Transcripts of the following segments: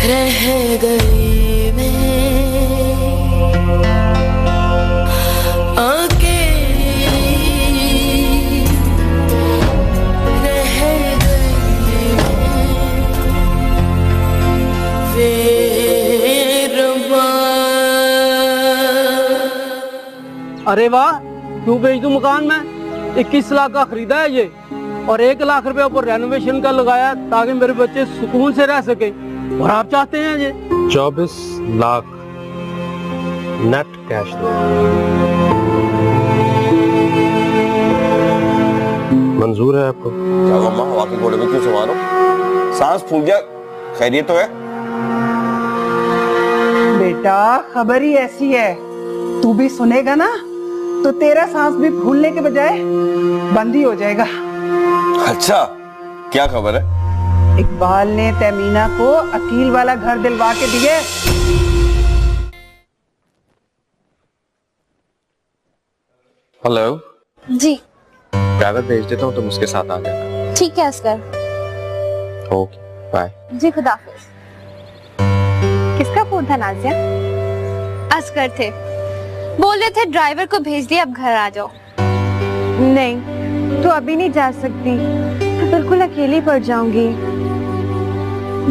रह गई मैं आके रह गई अरे वाह, क्यों बेच दूं मकान में? 21 लाख का खरीदा है ये और 1 लाख रुपए ऊपर रेनोवेशन का लगाया ताकि मेरे बच्चे सुकून से रह सके। और आप चाहते हैं ये 24 लाख नेट कैश दो। मंजूर है आपको? क्या अम्मा, हवा के घोड़े में क्यों सवार हो? सांस फूल गया, खैरियत तो है? बेटा खबर ही ऐसी है, तू भी सुनेगा ना तो तेरा सांस भी फूलने के बजाय बंद ही हो जाएगा। अच्छा, क्या खबर है? इकबाल ने तहमीना को अकील वाला घर दिलवा के दिए। हेलो जी ड्राइवर भेज देता हूँ, तुम उसके साथ आ जाना। ठीक है असगर। Okay bye. जी खुदा हाफिज। किसका फोन था नाज़िया? असगर थे, बोल रहे थे ड्राइवर को भेज दिया, अब घर आ जाओ। नहीं, तो अभी नहीं जा सकती, तो बिल्कुल अकेली पड़ जाऊंगी।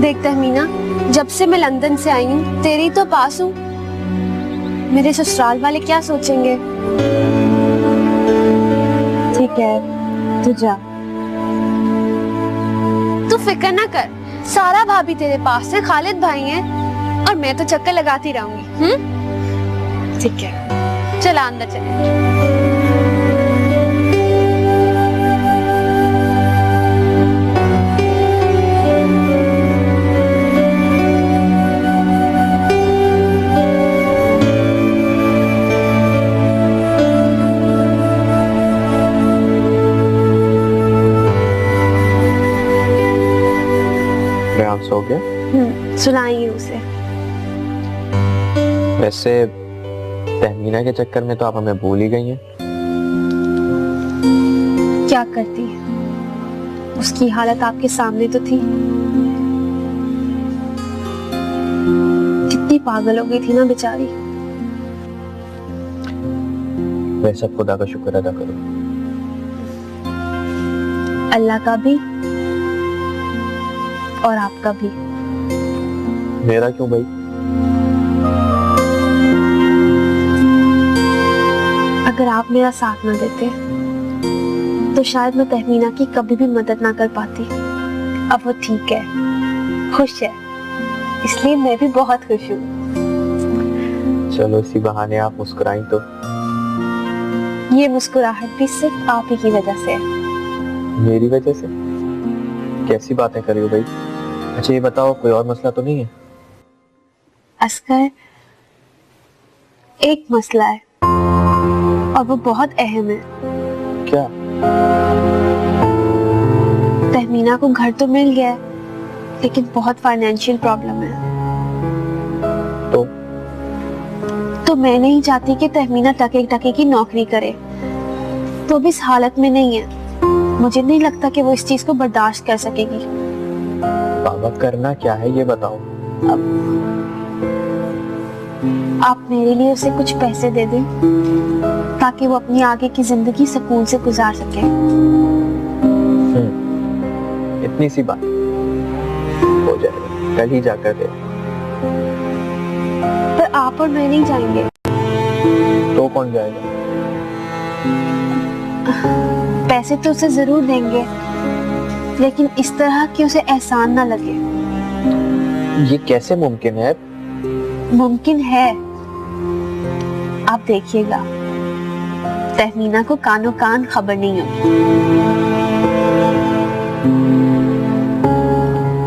देख तहमीना, जब से मैं लंदन से आई हूँ तेरी तो पास हूँ, मेरे ससुराल वाले क्या सोचेंगे? ठीक है, तू जा। तू फिक्र ना कर, सारा भाभी तेरे पास है, खालिद भाई हैं और मैं तो चक्कर लगाती रहूंगी। ठीक है, चला अंदर चले। सो गया? सुनाइए उसे। वैसे तहमीना के चक्कर में तो आप हमें भूल ही गई हैं। क्या करती, उसकी हालत आपके सामने तो थी, कितनी पागल हो गई थी ना बेचारी। वैसे खुदा का शुक्र अदा करो। अल्लाह का भी और आपका भी। मेरा क्यों भाई? अगर आप मेरा साथ ना देते तो शायद मैं तहमीना की कभी भी मदद ना कर पाती। अब वो ठीक है, खुश है, इसलिए मैं भी बहुत खुश हूँ। चलो इसी बहाने आप मुस्कुराई तो। ये मुस्कुराहट भी सिर्फ आप ही की वजह से है। मेरी वजह से? कैसी बातें कर रही हो भाई? अच्छा ये बताओ, कोई और मसला तो नहीं है? असगर, एक मसला है और वो बहुत अहम है। क्या? तहमीना को घर तो मिल गया है, लेकिन बहुत फाइनेंशियल प्रॉब्लम है। तो मैं नहीं चाहती कि तहमीना टके टके की नौकरी करे, तो भी इस हालत में नहीं है। मुझे नहीं लगता कि वो इस चीज को बर्दाश्त कर सकेगी। बाबा करना क्या है ये बताओ। आप मेरे लिए उसे कुछ पैसे दे दें ताकि वो अपनी आगे की जिंदगी सुकून से गुजार सके। इतनी सी बात हो जाएगा, कल ही जाकर दे। पर आप और मैं नहीं जाएंगे। तो कौन जाएगा? पैसे तो उसे जरूर देंगे, लेकिन इस तरह कि उसे एहसान ना लगे। ये कैसे मुमकिन है? मुमकिन है, आप देखिएगा, तहमीना को कानो कान खबर नहीं होगी।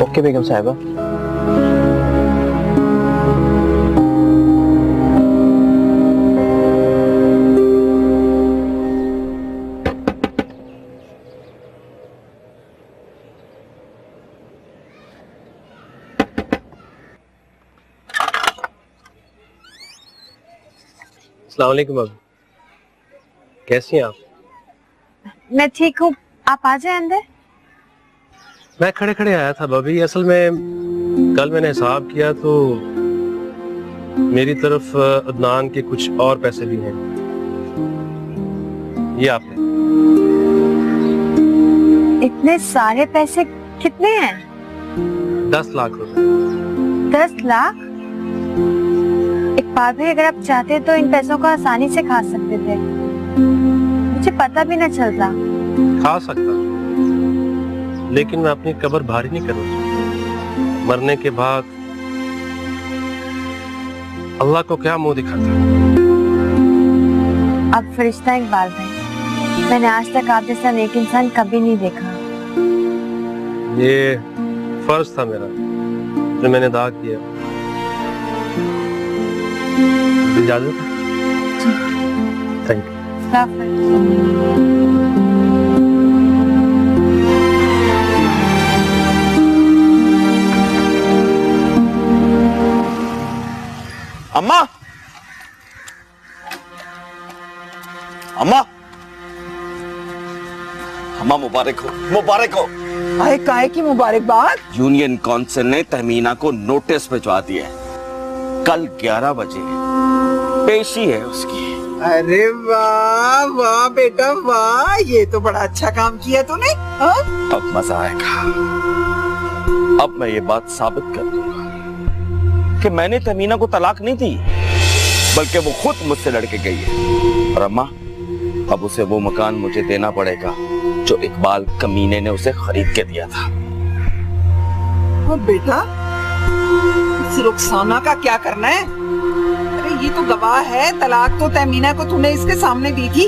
ओके बेगम साहिबा। अस्सलाम वालेकुम भाभी, कैसी हैं आप? मैं ठीक हूँ, आप आ जाए अंदर। मैं खड़े खड़े आया था भाभी, असल में कल मैंने हिसाब किया तो मेरी तरफ अदनान के कुछ और पैसे भी हैं। ये आपने। इतने सारे पैसे कितने हैं? 10 लाख रुपए। 10 लाख? इकबाल भाई, अगर आप चाहते तो इन पैसों को आसानी से खा सकते थे, मुझे पता भी न चलता। खा सकता, लेकिन मैं अपनी कब्र भारी नहीं करूंगा। मरने के बाद अल्लाह को क्या मुंह दिखाता। अब फरिश्ता इकबाल भाई, मैंने आज तक आप जैसा नेक इंसान कभी नहीं देखा। ये फर्ज था मेरा जो मैंने अदा किया। इजाजत? Thank you. अम्मा, अम्मा, अम्मा मुबारक हो, मुबारक हो। आए काहे की मुबारकबाद? यूनियन काउंसिल ने तहमीना को नोटिस भिजवा दिया है। कल 11 बजे पेशी है उसकी। अरे वाह वाह बेटा वाह, ये तो बड़ा अच्छा काम किया तूने। हाँ? अब मजा आएगा। अब मैं ये बात साबित कर दूंगा कि मैंने तमीना को तलाक नहीं दी, बल्कि वो खुद मुझसे लड़के गई है। और अम्मा, अब उसे वो मकान मुझे देना पड़ेगा जो इकबाल कमीने ने उसे खरीद के दिया था। और बेटा, इस रुखसाना का क्या करना है? अरे ये तो गवाह है, तलाक तो तमीना को तूने इसके सामने दी थी।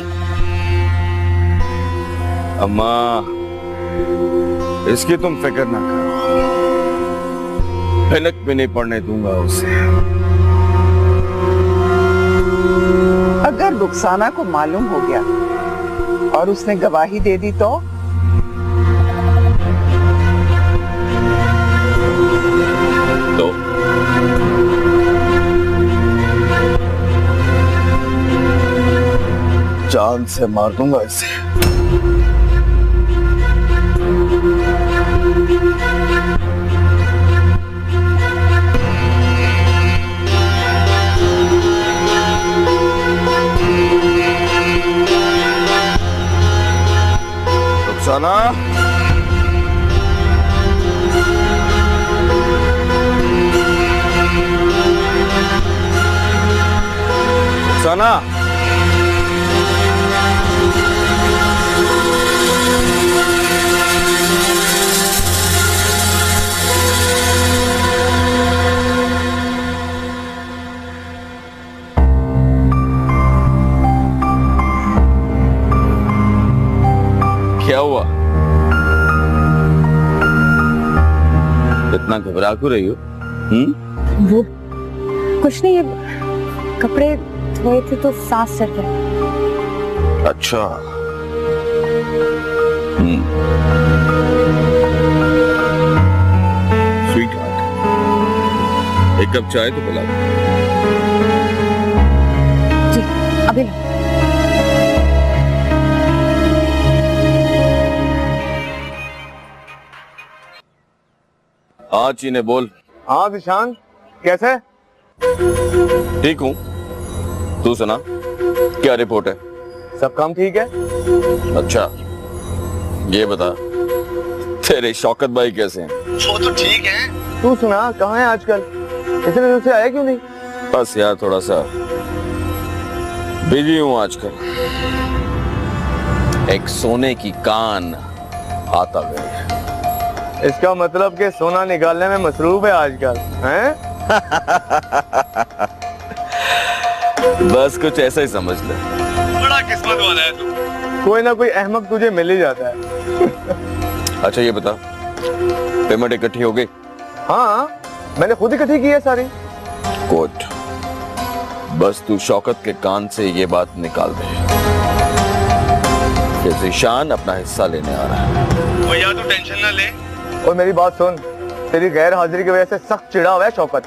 अम्मा, इसकी तुम फिक्र ना करो, भनक भी नहीं पड़ने दूंगा उसे। अगर रुखसाना को मालूम हो गया और उसने गवाही दे दी तो? जान से मार दूंगा इसे। रुखसाना, रुखसाना, क्या हुआ? इतना घबरा क्यों रही हो? वो कुछ नहीं, ये कपड़े धोए थे तो सांस चढ़ गया। अच्छा। स्वीट हार्ट, एक कप चाय तो पिला दो। जी अभी लो। हाँ चीने बोल। हाँ विशान, कैसे? ठीक हूँ, तू सुना, क्या रिपोर्ट है? सब काम ठीक है। अच्छा, ये बता, तेरे शौकत भाई कैसे हैं? वो तो ठीक है। तू सुना, कहाँ है आजकल? इतने दिन से आया क्यों नहीं? बस यार थोड़ा सा बिजी हूँ आजकल। एक सोने की कान आता गई। इसका मतलब कि सोना निकालने में मसरूफ है आजकल, हैं? बस कुछ ऐसा ही समझ ले। बड़ा किस्मत वाला है तू। कोई ना कोई अहमक तुझे मिल ही जाता है। अच्छा ये बता, पेमेंट इकट्ठी हो गई? हाँ, मैंने खुद इकट्ठी की है सारी। गुड, बस तू शौकत के कान से ये बात निकाल दे कि ज़ीशान अपना हिस्सा लेने आ रहा है। भैया तू टेंशन ना ले। और मेरी बात सुन, तेरी गैर हाजिरी की वजह से सख्त चिढ़ा हुआ है शौकत।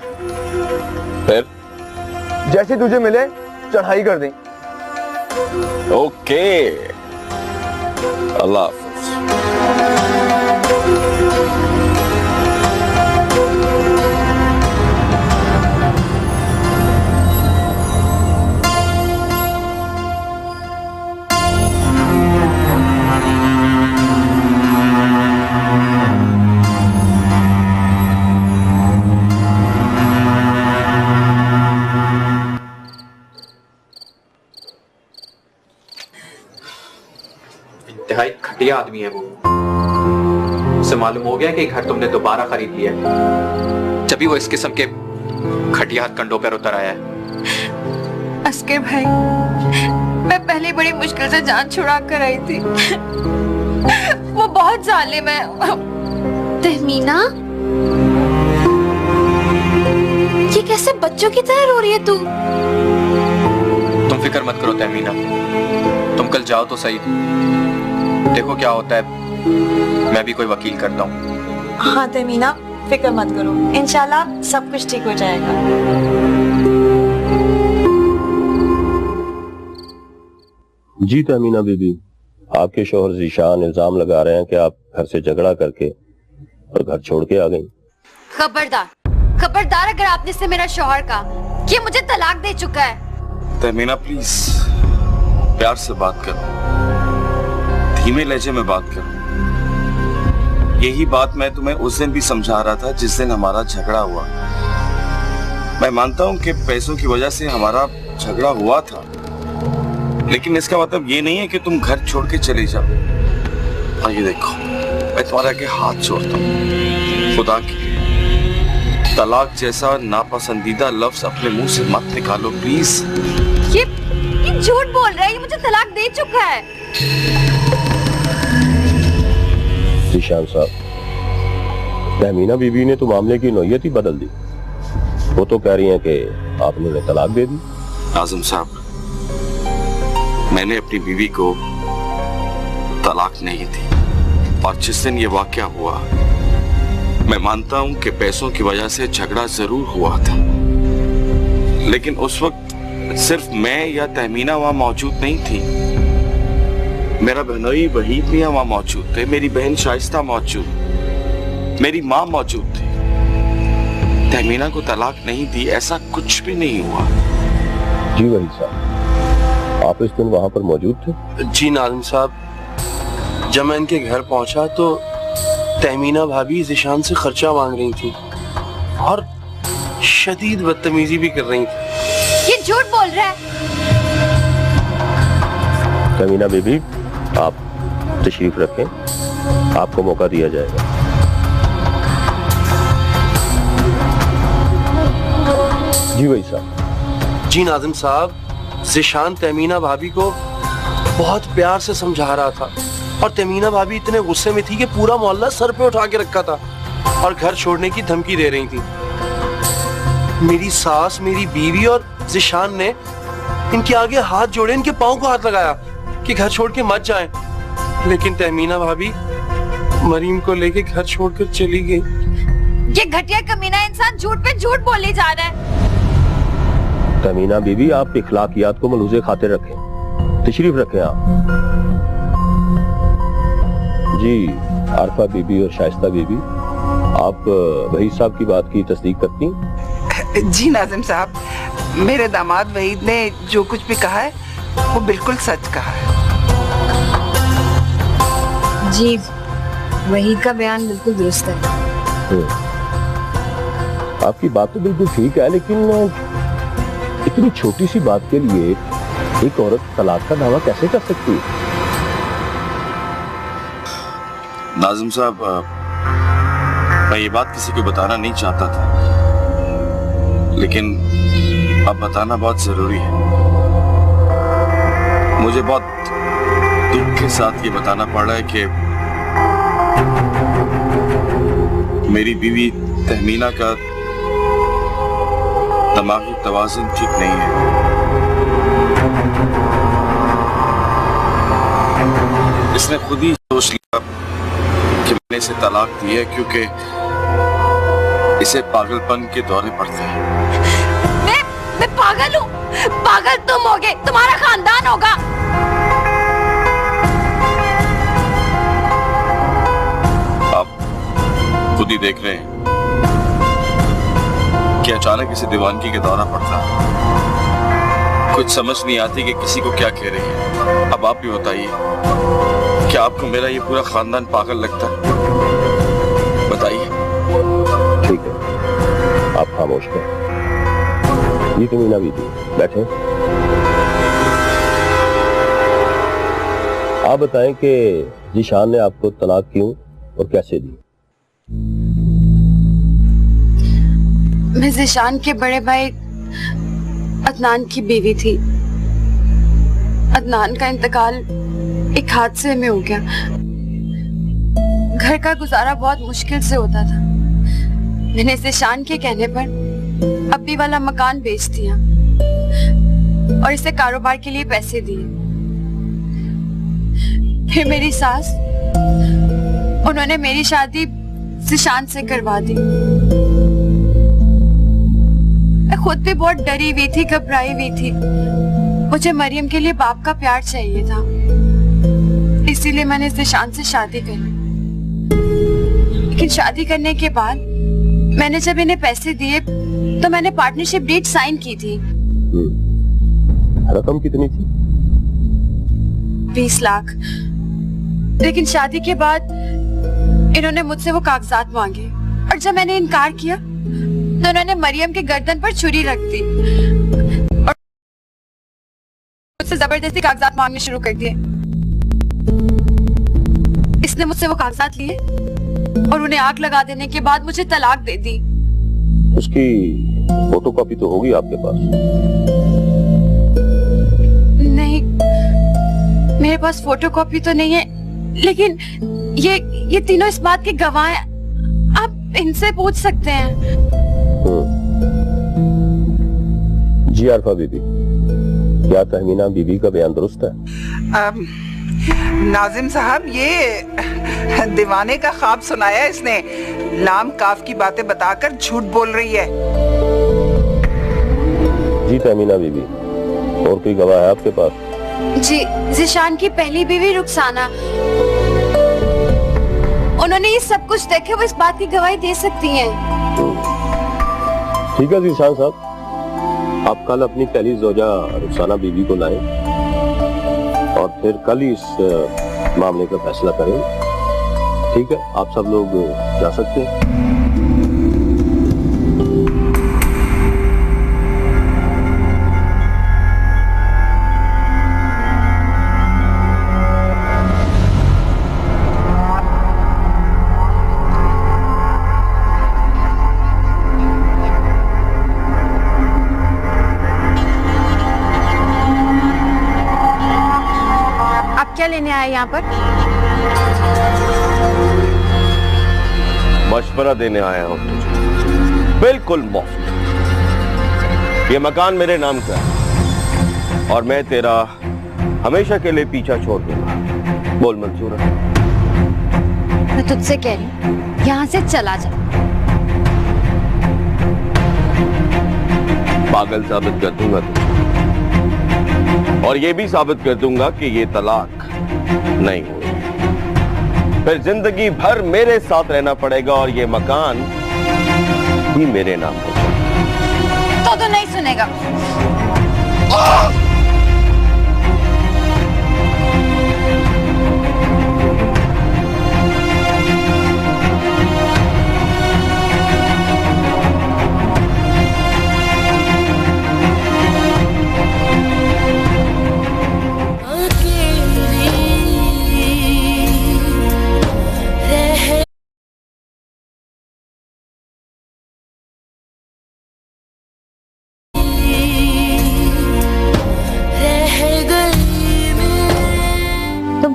फिर जैसे तुझे मिले चढ़ाई कर दी। ओके, अल्लाह हाफिज। आदमी है वो। उसे मालूम हो गया कि घर तुमने दोबारा खरीद लिया है, जब वो इस किस्म के घटिया कंडों पर उतर आया है। अस्कर भाई, मैं पहले बड़ी मुश्किल से जान छुड़ा कर आई थी। वो बहुत जालिम है। तहमीना, ये कैसे बच्चों की तरह रो रही है तू? तुम फिक्र मत करो तहमीना, तुम कल जाओ तो सही, देखो क्या होता है। मैं भी कोई वकील करता हूँ। हाँ तहमीना, फिक्र मत करो, इंशाल्लाह सब कुछ ठीक हो जाएगा। जी तहमीना बीबी, आपके शोहर ज़ीशान इल्जाम लगा रहे हैं कि आप घर से झगड़ा करके और घर छोड़ के आ गई। खबरदार, खबरदार अगर आपने से मेरा शोहर का कि मुझे तलाक दे चुका है। तहमीना प्लीज प्यार से बात करो, धीमे लहजे में बात करो। यही बात मैं तुम्हें उस दिन भी समझा रहा था जिस दिन हमारा झगड़ा हुआ। मैं मानता हूँ कि पैसों की वजह से हमारा झगड़ा हुआ था, लेकिन इसका मतलब ये नहीं है कि तुम घर छोड़ के चले जाओ। और ये देखो, मैं तुम्हारे आगे हाथ जोड़ता हूँ, खुदा के लिए तलाक जैसा नापसंदीदा लफ्ज अपने मुंह से मत निकालो प्लीज। ये झूठ बोल रहा है, ये मुझे तलाक दे चुका है। ज़ीशान साहब, तहमीना बीबी ने तो मामले की नौयत ही बदल दी। वो तो कह रही हैं कि आपने उन्हें तलाक दे दी। आजम साहब, मैंने अपनी बीवी को तलाक नहीं दी, और जिस दिन ये वाकया हुआ, मैं मानता हूं कि पैसों की वजह से झगड़ा जरूर हुआ था, लेकिन उस वक्त सिर्फ मैं या तहमीना वहां मौजूद नहीं थी। मेरा बहनोई वहीद भी वहां मौजूद थे, मेरी बहन शाइस्ता मौजूद, मेरी माँ मौजूद थी। तहमीना को तलाक नहीं दी, ऐसा कुछ भी नहीं हुआ। जी वहीद साहब, आप इस दिन वहां पर मौजूद थे? जी नाज़िम साहब, जब मैं इनके घर पहुंचा तो तहमीना भाभी ज़ीशान से खर्चा मांग रही थी और शदीद बदतमीजी भी कर रही थी। ये झूठ बोल रहा है। तहमीना बीबी, आप तशरीफ रखें, आपको मौका दिया जाएगा। जी वही साहब। जी नाज़िम साहब, ज़ीशान तहमीना भाभी को बहुत प्यार से समझा रहा था और तहमीना भाभी इतने गुस्से में थी कि पूरा मोहल्ला सर पे उठा के रखा था और घर छोड़ने की धमकी दे रही थी। मेरी सास, मेरी बीवी और ज़ीशान ने इनके आगे हाथ जोड़े, इनके पांव को हाथ लगाया कि घर छोड़ के मत जाएं, लेकिन तहमीना भाभी मरीम को लेके घर छोड़कर चली गई। ये घटिया कमीना इंसान झूठ पे झूठ बोले जा रहा है। तहमीना बीबी, आप इखलाकियात को मलूज़े खातिर रखें, तशरीफ रखें आप। जी आरफा बीबी और शाइस्ता बीबी, आप वहीद साहब की बात की तस्दीक करती? जी नाज़िम साहब, मेरे दामाद वहीद ने जो कुछ भी कहा है वो बिल्कुल सच कहा है। जी वहीद का बयान बिल्कुल दुरुस्त है। आपकी बात तो बिल्कुल ठीक है, लेकिन इतनी छोटी सी बात के लिए एक औरत तलाक का दावा कैसे कर सकती है? नाज़िम साहब, मैं ये बात किसी को बताना नहीं चाहता था, लेकिन अब बताना बहुत जरूरी है। मुझे बहुत दुख के साथ ये बताना पड़ रहा है कि मेरी बीवी तहमीना का दिमागी तवाज़ुन ठीक नहीं है। इसने खुद ही सोच लिया कि मैंने इसे तलाक दी है क्योंकि इसे पागलपन के दौरे पड़ते हैं। मैं पागल हूँ? पागल तुम होगे, तुम्हारा खानदान होगा। आप खुद ही देख रहे हैं कि अचानक इसे दीवानगी के दौरा पड़ता है, कुछ समझ नहीं आती कि किसी को क्या कह रही है। अब आप भी बताइए, क्या आपको मेरा ये पूरा खानदान पागल लगता है? बताइए। ठीक है, आप खामोश करें। ये तहमीना बीबी बैठे। आप बताएं कि जीशान ने आपको तलाक क्यों और कैसे दी? मैं ज़ीशान के बड़े भाई अदनान की बीवी थी। अदनान का इंतकाल एक हादसे में हो गया। घर का गुजारा बहुत मुश्किल से होता था। मैंने ज़ीशान के कहने पर अब्बी वाला मकान बेच दिया और इसे कारोबार के लिए पैसे दिए। फिर मेरी सास, उन्होंने मेरी शादी ज़ीशान से करवा दी। मैं खुद भी बहुत डरी हुई थी, घबराई हुई थी। मुझे मरियम के लिए बाप का प्यार चाहिए था, इसीलिए मैंने ज़ीशान से शादी कर ली। लेकिन शादी करने के बाद मैंने जब इन्हें पैसे दिए तो मैंने पार्टनरशिप डीड साइन की थी। रकम कितनी थी? 20 लाख। लेकिन शादी के बाद इन्होंने मुझसे वो कागजात मांगे और जब मैंने इनकार किया तो उन्होंने मरियम के गर्दन पर छुरी रख दी और मुझसे जबरदस्ती कागजात मांगने शुरू कर दिए। इसने मुझसे वो कागजात लिए और उन्हें आग लगा देने के बाद मुझे तलाक दे दी। उसकी फोटोकॉपी तो होगी आपके पास? नहीं, मेरे पास फोटोकॉपी तो नहीं है, लेकिन ये तीनों इस बात के गवाह हैं। आप इनसे पूछ सकते हैं। जी आरफा बीबी, क्या तहमीना बीबी का बयान दुरुस्त है? नाजिम साहब, ये दीवाने का ख्वाब सुनाया इसने। लाम काफ की बातें बताकर झूठ बोल रही है। जी तहमीना बीबी, और कोई गवाह है आपके पास? जी, ज़ीशान की पहली बीवी रुखसाना, उन्होंने ये सब कुछ देखे, वो इस बात की गवाही दे सकती हैं। ठीक है ज़ीशान साहब, आप कल अपनी पहली जोजा रुखसाना बीबी को लाएं और फिर कल ही इस मामले का फैसला करें। ठीक है, आप सब लोग जा सकते हैं। क्या लेने आए यहाँ पर? मशवरा देने आया हूँ तुझे, बिल्कुल मुफ्त। ये मकान मेरे नाम का है और मैं तेरा हमेशा के लिए पीछा छोड़ दूंगा। बोल मंजूर है? मैं तुझसे कह रही हूँ, यहाँ से चला जा। पागल साबित कर दूंगा तुझे, और ये भी साबित कर दूंगा कि ये तलाक नहीं हुई। फिर जिंदगी भर मेरे साथ रहना पड़ेगा और ये मकान भी मेरे नाम होगा। तो नहीं सुनेगा।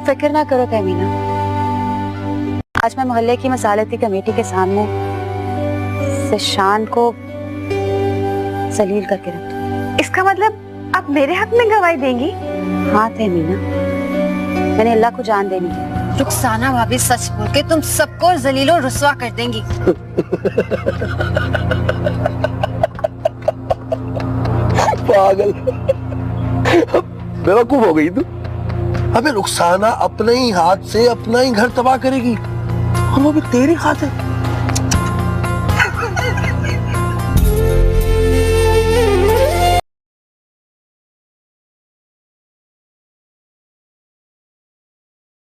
फिक्र ना करो तहमीना, आज मैं मोहल्ले की मसालती कमेटी के सामने ज़ीशान को जलील करके रख दूं। इसका मतलब आप मेरे हक में गवाही देंगी? हाँ तहमीना, मैंने अल्लाह को जान देनी है। रुखसाना भाभी सच बोल के तुम सबको जलील और रुस्वा कर देंगी। पागल, बेवकूफ हो गई तू। अबे रुखसाना अपने ही हाथ से अपना ही घर तबाह करेगी और वो भी तेरी खातिर।